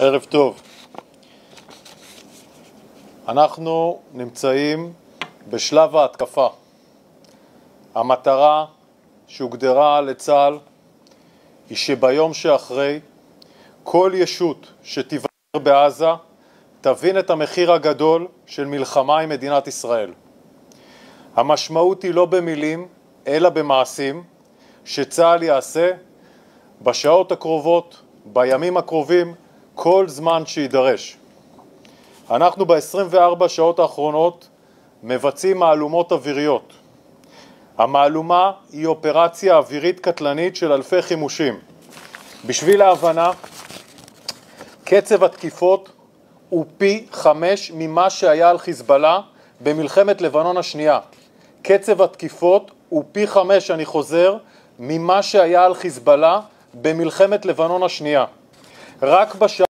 ערב טוב. אנחנו נמצאים בשלב ההתקפה. המטרה שהוגדרה לצה"ל היא שביום שאחרי כל ישות שתיוותר בעזה תבין את המחיר הגדול של מלחמה עם מדינת ישראל. המשמעות היא לא במילים אלא במעשים שצה"ל יעשה בשעות הקרובות, בימים הקרובים, כל זמן שידרש. אנחנו ב-24 שעות האחרונות מבצעים מהלומות אוויריות. המהלומה היא אופרציה אווירית קטלנית של אלפי חימושים. בשביל ההבנה, קצב התקיפות הוא פי 5 ממה שהיה על חיזבאללה במלחמת לבנון השנייה. קצב התקיפות הוא פי 5, אני חוזר, ממה שהיה על חיזבאללה במלחמת לבנון השנייה. רק בשעה